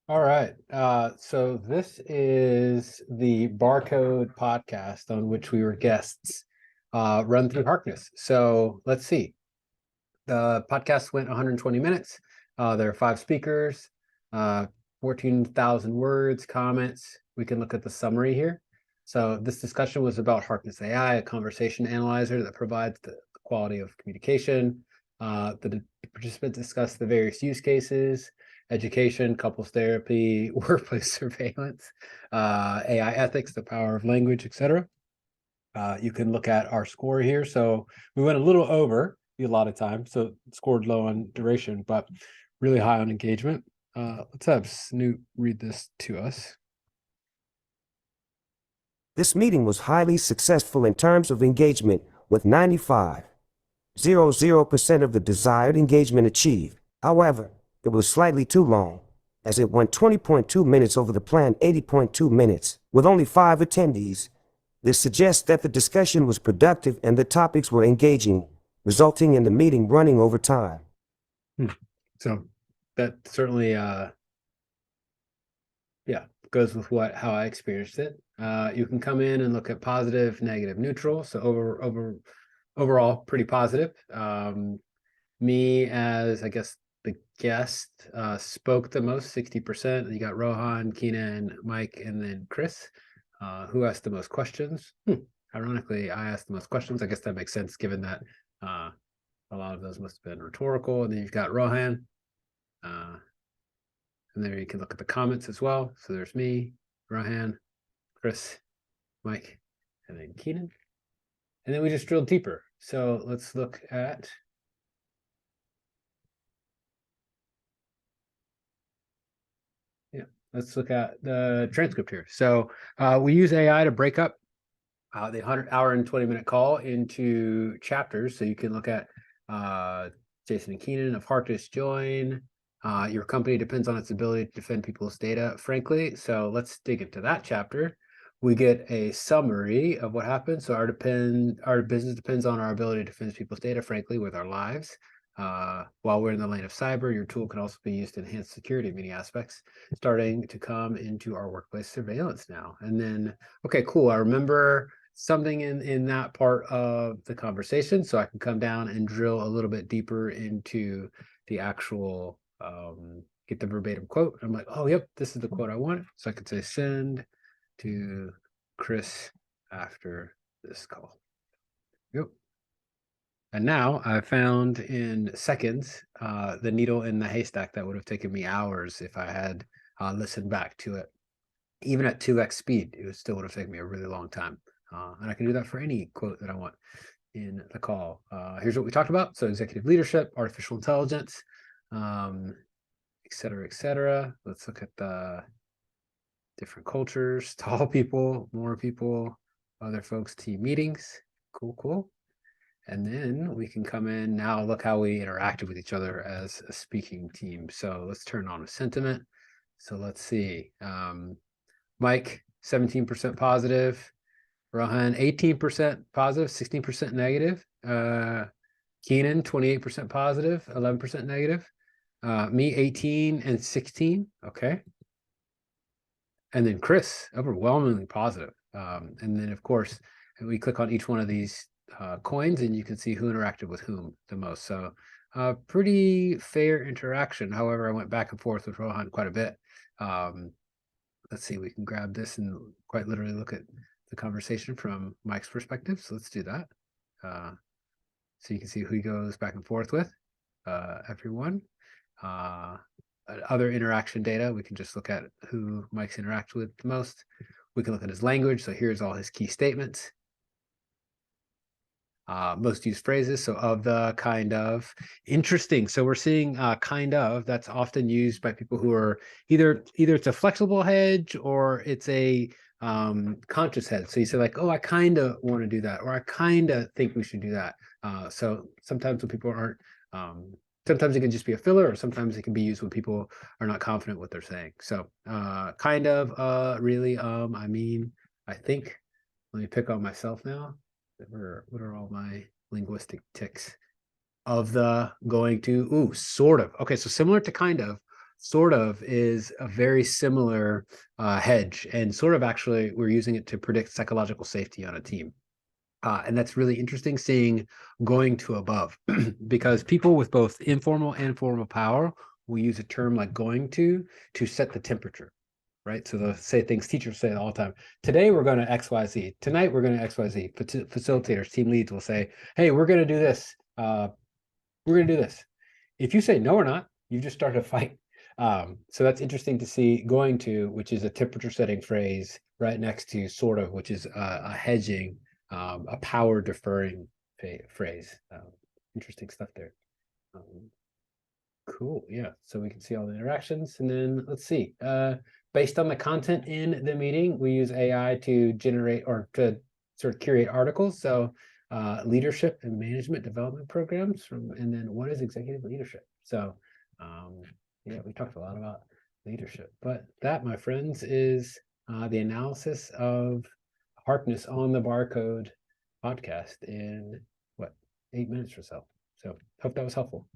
All right. So this is the BarCode podcast on which we were guests, run through Harkness. So let's see. The podcast went 120 minutes. There are five speakers, uh, 14,000 words, comments. We can look at the summary here. So this discussion was about Harkness AI, a conversation analyzer that provides the quality of communication. The participants discussed the various use cases, education, couples therapy, workplace surveillance, AI ethics, the power of language, etc. You can look at our score here. So we went a little over the allotted time, so scored low on duration, but really high on engagement. Let's have Snoop read this to us. This meeting was highly successful in terms of engagement, with 95.00% of the desired engagement achieved. However, it was slightly too long, as it went 20.2 minutes over the planned 80.2 minutes, with only 5 attendees. This suggests that the discussion was productive and the topics were engaging, resulting in the meeting running over time. So that certainly, goes with how I experienced it. You can come in and look at positive, negative, neutral. So overall, pretty positive. Me as I guess the guest spoke the most, 60%. You got Rohan, Keenan, Mike, and then Chris. Who asked the most questions? Ironically, I asked the most questions. I guess that makes sense given that a lot of those must have been rhetorical. And then you've got Rohan. And there you can look at the comments as well. So there's me, Rohan, Chris, Mike, and then Keenan. And then we just drilled deeper. So let's look at let's look at the transcript here. So we use AI to break up the 100-hour and 20-minute call into chapters. So you can look at Jason and Keenan of Harkness join. Your company depends on its ability to defend people's data, frankly. So let's dig into that chapter. We get a summary of what happened. So our business depends on our ability to defend people's data, frankly, with our lives. While we're in the lane of cyber, your tool can also be used to enhance security in many aspects, starting to come into our workplace surveillance now. And then, okay, cool. I remember something in that part of the conversation, so I can come down and drill a little bit deeper into the actual, get the verbatim quote. I'm like, oh, yep, this is the quote I want. So I could say send to Chris after this call. Yep. And now I found in seconds the needle in the haystack that would have taken me hours if I had listened back to it. Even at 2x speed, it still would have taken me a really long time. And I can do that for any quote that I want in the call. Here's what we talked about. So executive leadership, artificial intelligence, et cetera, et cetera. Let's look at the different cultures, tall people, more people, other folks, team meetings. Cool, cool. And then we can come in now, look how we interacted with each other as a speaking team. So let's turn on a sentiment. So let's see. Mike, 17% positive. Rohan, 18% positive, 16% negative. Keenan, 28% positive, 11% negative. Me, 18 and 16. Okay. And then Chris, overwhelmingly positive. And then, of course, we click on each one of these coins and you can see who interacted with whom the most. So pretty fair interaction. However, I went back and forth with Rohan quite a bit. Let's see, we can grab this and quite literally look at the conversation from Mike's perspective. So let's do that. So you can see who he goes back and forth with, everyone. Other interaction data, we can just look at who Mike's interacted with the most. We can look at his language. So here's all his key statements. Most used phrases, so of the, kind of. Interesting. So we're seeing kind of, that's often used by people who are either it's a flexible hedge or it's a conscious hedge. So you say like, oh, I kind of want to do that, or I kind of think we should do that. So sometimes when people aren't, sometimes it can just be a filler, or sometimes it can be used when people are not confident what they're saying. So kind of, really, I mean, I think. Let me pick on myself now. What are all my linguistic ticks? Of the, going to, sort of. Okay, so similar to kind of, sort of is a very similar hedge, and sort of actually we're using it to predict psychological safety on a team. And that's really interesting seeing going to above because people with both informal and formal power will use a term like going to set the temperature, right? So they'll say things teachers say all the time. Today we're going to XYZ. Tonight we're going to XYZ. Facilitators, team leads will say, hey, we're going to do this. We're going to do this. If you say no, we're not, you've just started a fight. So that's interesting to see going to, which is a temperature setting phrase right next to sort of, which is a hedging, a power deferring phrase. Interesting stuff there. Cool. Yeah. So we can see all the interactions, and then let's see. Based on the content in the meeting, we use AI to generate or to sort of curate articles. So leadership and management development programs from, and then what is executive leadership? So yeah, we talked a lot about leadership, but that, my friends, is the analysis of harkness on the BarCode podcast in what, 8 minutes or so. So hope that was helpful.